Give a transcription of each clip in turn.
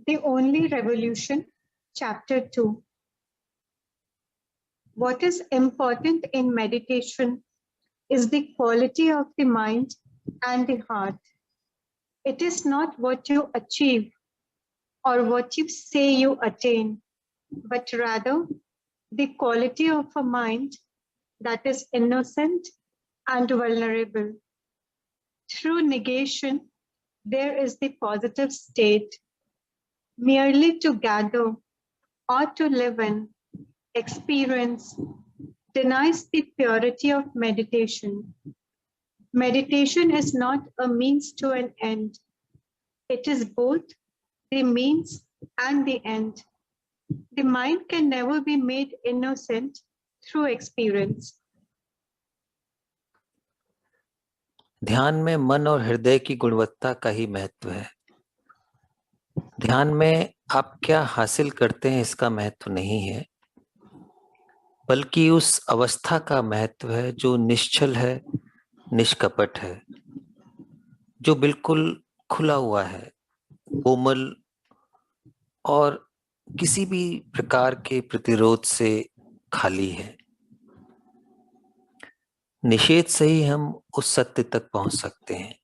The Only Revolution, Chapter 2. What is important in meditation is the quality of the mind and the heart. It is not what you achieve or what you say you attain, but rather the quality of a mind that is innocent and vulnerable. Through negation, there is the positive state. Merely to gather or to live in experience denies the purity of meditation. Meditation is not a means to an end. It is both the means and the end. The mind can never be made innocent through experience. ध्यान में मन और हृदय की गुणवत्ता का ही महत्व है। ध्यान में आप क्या हासिल करते हैं इसका महत्व नहीं है, बल्कि उस अवस्था का महत्व है जो निश्चल है, निष्कपट है, जो बिल्कुल खुला हुआ है, कोमल और किसी भी प्रकार के प्रतिरोध से खाली है। निषेध से ही हम उस सत्य तक पहुंच सकते हैं।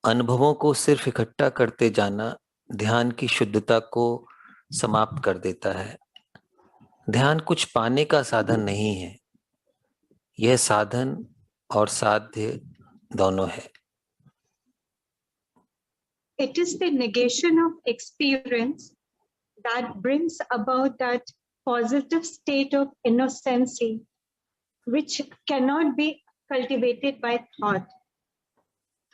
अनुभवों को सिर्फ इकट्ठा करते जाना ध्यान की शुद्धता को समाप्त कर देता है। ध्यान कुछ पाने का साधन नहीं है, यह साधन और साध्य दोनों है। It is the negation of experience that brings about that positive state of innocency, which cannot be cultivated by thought.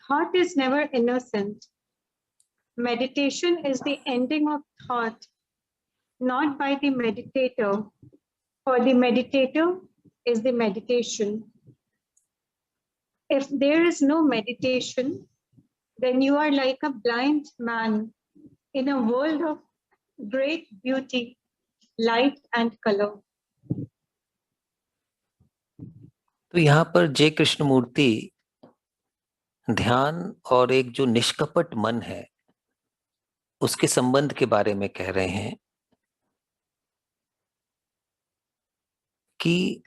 Thought is never innocent. Meditation is the ending of thought, not by the meditator, for the meditator is the meditation. If there is no meditation, then you are like a blind man in a world of great beauty, light and color. तो यहाँ पर जय कृष्णमूर्ति ध्यान और एक जो निष्कपट मन है उसके संबंध के बारे में कह रहे हैं कि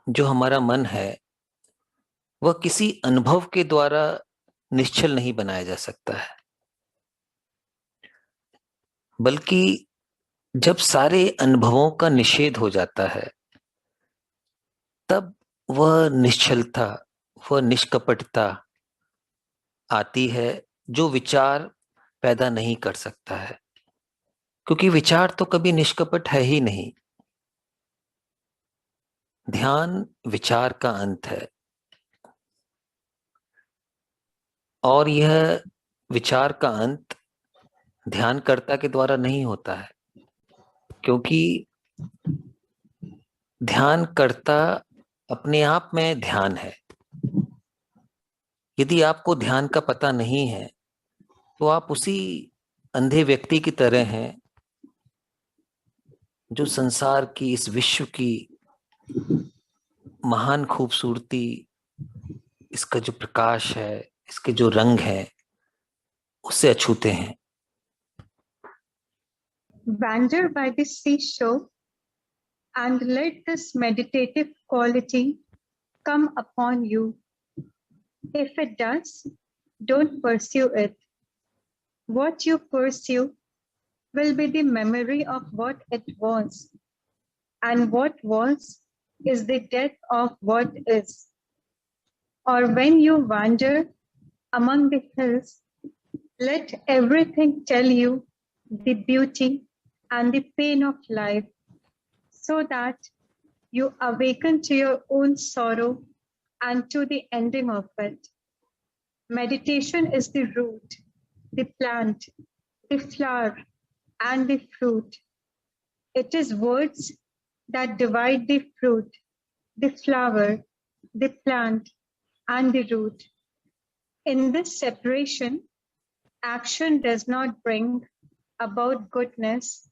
जो हमारा मन है वह किसी अनुभव के द्वारा निश्चल नहीं बनाया जा सकता है, बल्कि जब सारे अनुभवों का निषेध हो जाता है तब वह निश्चलता, वह निष्कपटता आती है जो विचार पैदा नहीं कर सकता है, क्योंकि विचार तो कभी निष्कपट है ही नहीं। ध्यान विचार का अंत है और यह विचार का अंत ध्यानकर्ता के द्वारा नहीं होता है, क्योंकि ध्यानकर्ता अपने आप में ध्यान है। यदि आपको ध्यान का पता नहीं है तो आप उसी अंधे व्यक्ति की तरह हैं जो संसार की, इस विश्व की महान खूबसूरती, इसका जो प्रकाश है, इसके जो रंग है, उससे अछूते हैं। Wander by the seashore and let this meditative quality come upon you. If it does, don't pursue it. What you pursue will be the memory of what it was, and what was is the death of what is. Or when you wander among the hills, let everything tell you the beauty and the pain of life, so that you awaken to your own sorrow and to the ending of it. Meditation is the root, the plant, the flower, and the fruit. It is words that divide the fruit, the flower, the plant, and the root. In this separation, action does not bring about goodness.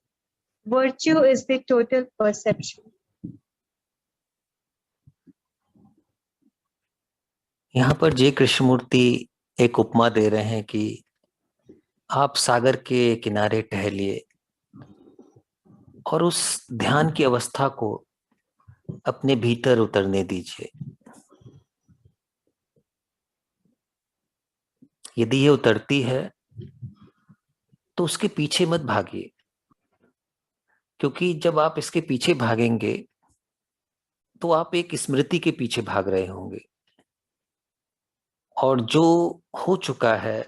Virtue is the total perception. यहाँ पर जय कृष्णमूर्ति एक उपमा दे रहे हैं कि आप सागर के किनारे टहलिए और उस ध्यान की अवस्था को अपने भीतर उतरने दीजिए। यदि ये उतरती है तो उसके पीछे मत भागिए, क्योंकि जब आप इसके पीछे भागेंगे तो आप एक स्मृति के पीछे भाग रहे होंगे, और जो हो चुका है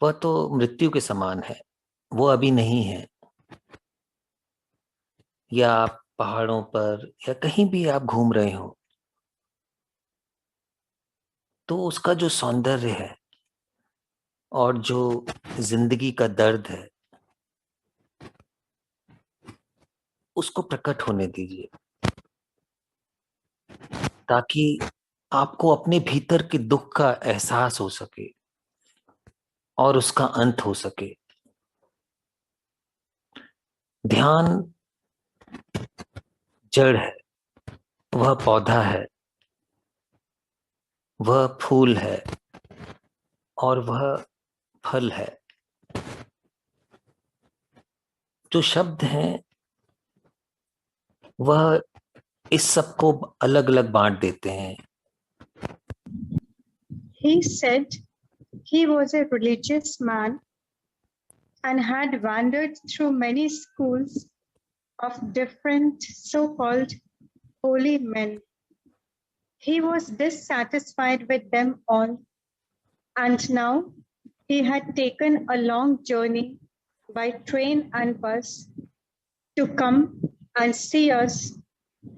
वह तो मृत्यु के समान है, वो अभी नहीं है। या आप पहाड़ों पर या कहीं भी आप घूम रहे हो तो उसका जो सौंदर्य है और जो जिंदगी का दर्द है उसको प्रकट होने दीजिए, ताकि आपको अपने भीतर के दुख का एहसास हो सके और उसका अंत हो सके। ध्यान जड़ है, वह पौधा है, वह फूल है और वह फल है। जो शब्द हैं वह इस सब को अलग अलग बांट देते हैं। He said he was a religious man and had wandered through many schools of different so-called holy men. He was dissatisfied with them all, and now he had taken a long journey by train and bus to come and see us,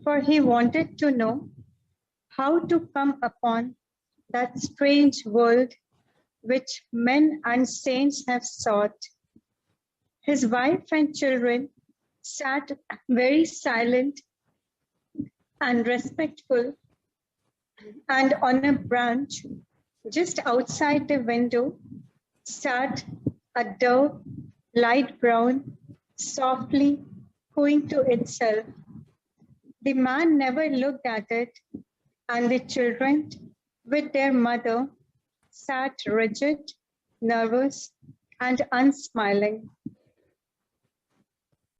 for he wanted to know how to come upon that strange world which men and saints have sought. His wife and children sat very silent and respectful, and on a branch just outside the window sat a dove, light brown, softly cooing to itself. The man never looked at it, and the children, with their mother, sat rigid, nervous, and unsmiling.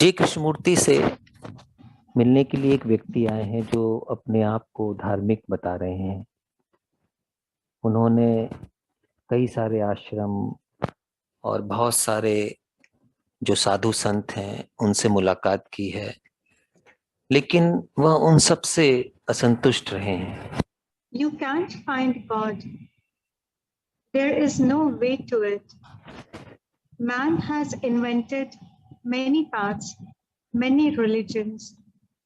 जी कृष्णमूर्ति से मिलने के लिए एक व्यक्ति आए हैं जो अपने आप को धार्मिक बता रहे हैं। उन्होंने कई सारे आश्रम और बहुत सारे जो साधु संत हैं उनसे मुलाकात की है, लेकिन वह उन सब से असंतुष्ट रहे हैं। You can't find God. There is no way to it. Man has invented many paths, many religions,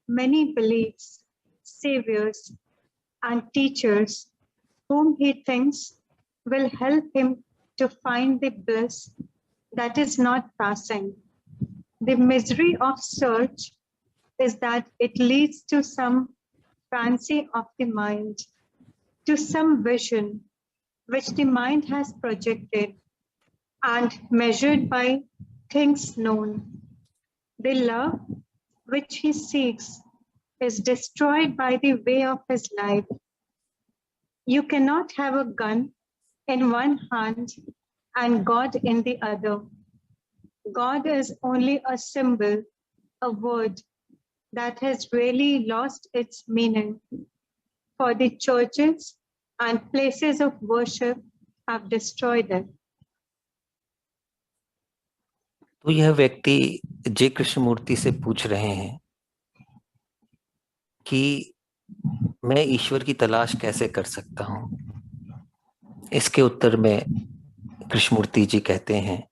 many beliefs, saviors, and teachers whom he thinks will help him to find the bliss that is not passing. The misery of search is that it leads to some fancy of the mind, to some vision which the mind has projected and measured by things known. The love which he seeks is destroyed by the way of his life. You cannot have a gun in one hand and God in the other. God is only a symbol, a word that has really lost its meaning, for the churches and places of worship have destroyed it. तो यह व्यक्ति जय कृष्णमूर्ति से पूछ रहे हैं कि मैं ईश्वर की तलाश कैसे कर सकता हूं। इसके उत्तर में कृष्णमूर्ति जी कहते हैं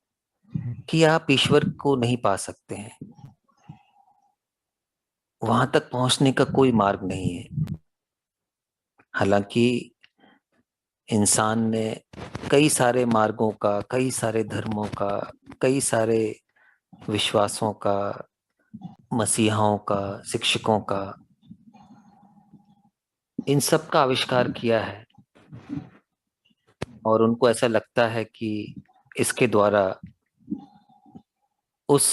कि आप ईश्वर को नहीं पा सकते हैं, वहां तक पहुंचने का कोई मार्ग नहीं है। हालांकि इंसान ने कई सारे मार्गों का, कई सारे धर्मों का, कई सारे विश्वासों का, मसीहाओं का, शिक्षकों का, इन सब का आविष्कार किया है, और उनको ऐसा लगता है कि इसके द्वारा उस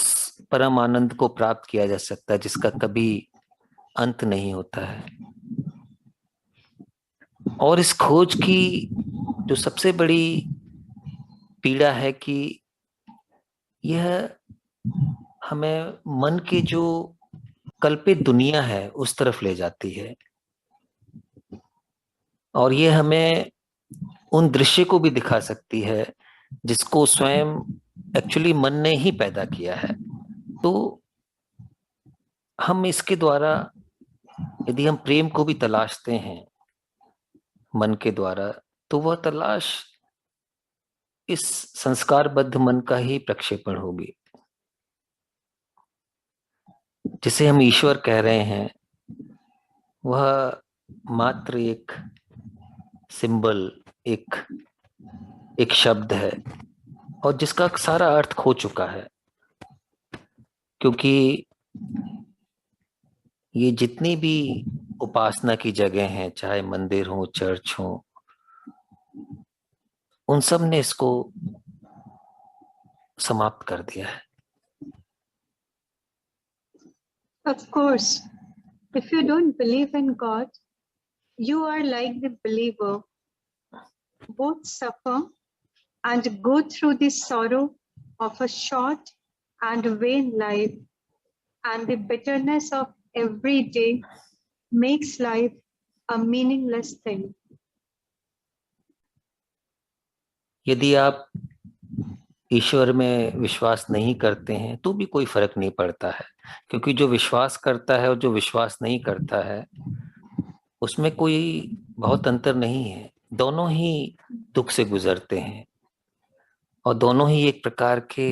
परम आनंद को प्राप्त किया जा सकता है जिसका कभी अंत नहीं होता है। और इस खोज की जो सबसे बड़ी पीड़ा है कि यह हमें मन के जो कल्पित दुनिया है उस तरफ ले जाती है, और ये हमें उन दृश्य को भी दिखा सकती है जिसको स्वयं एक्चुअली मन ने ही पैदा किया है। तो हम इसके द्वारा, यदि हम प्रेम को भी तलाशते हैं मन के द्वारा, तो वह तलाश इस संस्कारबद्ध मन का ही प्रक्षेपण होगी। जिसे हम ईश्वर कह रहे हैं वह मात्र एक सिंबल, एक शब्द है, और जिसका सारा अर्थ खो चुका है, क्योंकि ये जितनी भी उपासना की जगह हैं, चाहे मंदिर हो, चर्च हो, उन सब ने इसको समाप्त कर दिया है। Of course, if you don't believe in God, you are like the believer. Both suffer and go through the sorrow of a short and vain life, and the bitterness of every day makes life a meaningless thing. यदि आप ईश्वर में विश्वास नहीं करते हैं तो भी कोई फर्क नहीं पड़ता है, क्योंकि जो विश्वास करता है और जो विश्वास नहीं करता है उसमें कोई बहुत अंतर नहीं है। दोनों ही दुख से गुजरते हैं और दोनों ही एक प्रकार के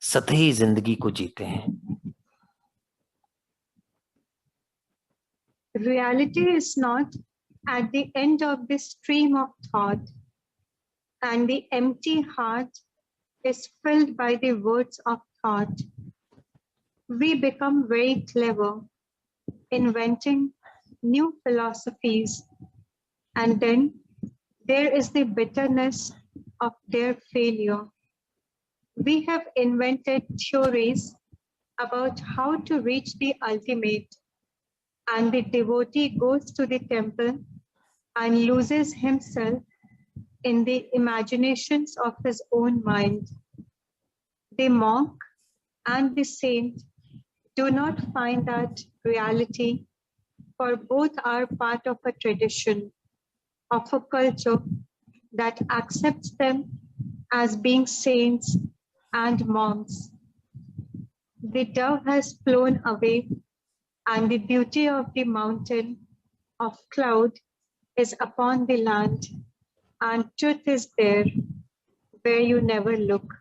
सतही जिंदगी को जीते हैं। Reality is not at the end of the stream of thought, and the empty heart is filled by the words of thought. We become very clever, inventing new philosophies, and then there is the bitterness of their failure. We have invented theories about how to reach the ultimate, and the devotee goes to the temple and loses himself in the imaginations of his own mind. The monk and the saint do not find that reality, for both are part of a tradition, of a culture that accepts them as being saints and monks. The dove has flown away, and the beauty of the mountain of cloud is upon the land, and truth is there where you never look.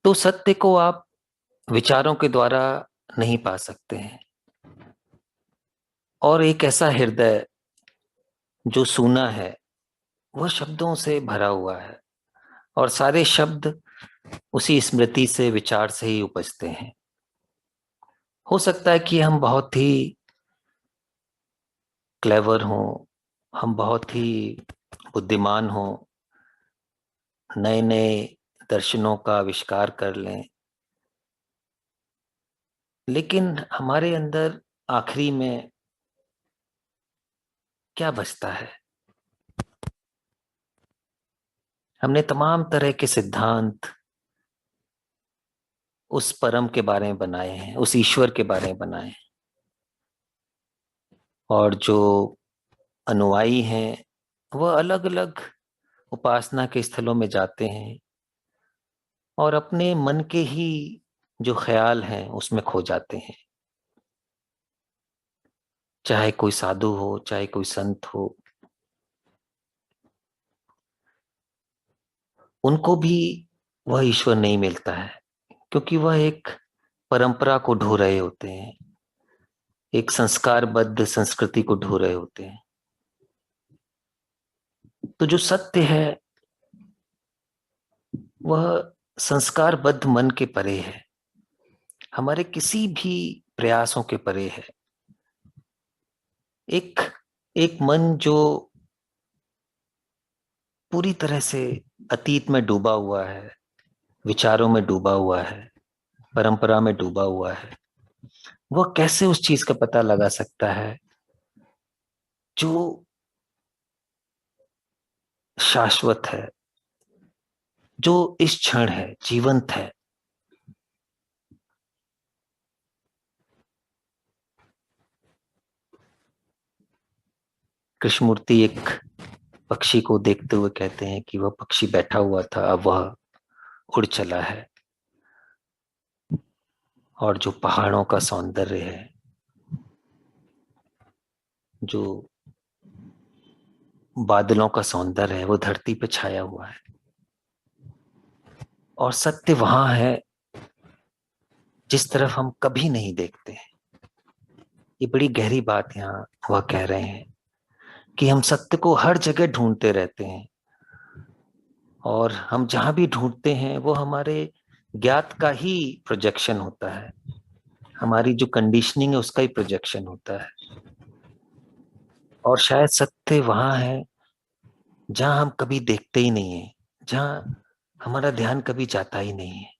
तो सत्य को आप विचारों के द्वारा नहीं पा सकते हैं, और एक ऐसा हृदय जो सूना है वह शब्दों से भरा हुआ है, और सारे शब्द उसी स्मृति से, विचार से ही उपजते हैं। हो सकता है कि हम बहुत ही क्लेवर हों, हम बहुत ही बुद्धिमान हों, नए नए दर्शनों का आविष्कार कर लें, लेकिन हमारे अंदर आखिरी में क्या बचता है? हमने तमाम तरह के सिद्धांत उस परम के बारे में बनाए हैं, उस ईश्वर के बारे में बनाए हैं, और जो अनुयायी हैं वह अलग अलग उपासना के स्थलों में जाते हैं और अपने मन के ही जो ख्याल हैं उसमें खो जाते हैं। चाहे कोई साधु हो, चाहे कोई संत हो, उनको भी वह ईश्वर नहीं मिलता है, क्योंकि वह एक परंपरा को ढो रहे होते हैं, एक संस्कारबद्ध संस्कृति को ढो रहे होते हैं। तो जो सत्य है वह संस्कारबद्ध मन के परे है, हमारे किसी भी प्रयासों के परे है। एक मन जो पूरी तरह से अतीत में डूबा हुआ है, विचारों में डूबा हुआ है, परंपरा में डूबा हुआ है, वह कैसे उस चीज का पता लगा सकता है जो शाश्वत है, जो इस क्षण है, जीवंत है। कृष्णमूर्ति एक पक्षी को देखते हुए कहते हैं कि वह पक्षी बैठा हुआ था, अब वह उड़ चला है। और जो पहाड़ों का सौंदर्य है, जो बादलों का सौंदर्य है, वो धरती पे छाया हुआ है। और सत्य वहां है जिस तरफ हम कभी नहीं देखते। ये बड़ी गहरी बात यहाँ वह कह रहे हैं कि हम सत्य को हर जगह ढूंढते रहते हैं, और हम जहां भी ढूंढते हैं वो हमारे ज्ञात का ही प्रोजेक्शन होता है, हमारी जो कंडीशनिंग है उसका ही प्रोजेक्शन होता है। और शायद सत्य वहां है जहां हम कभी देखते ही नहीं है, जहां हमारा ध्यान कभी जाता ही नहीं है।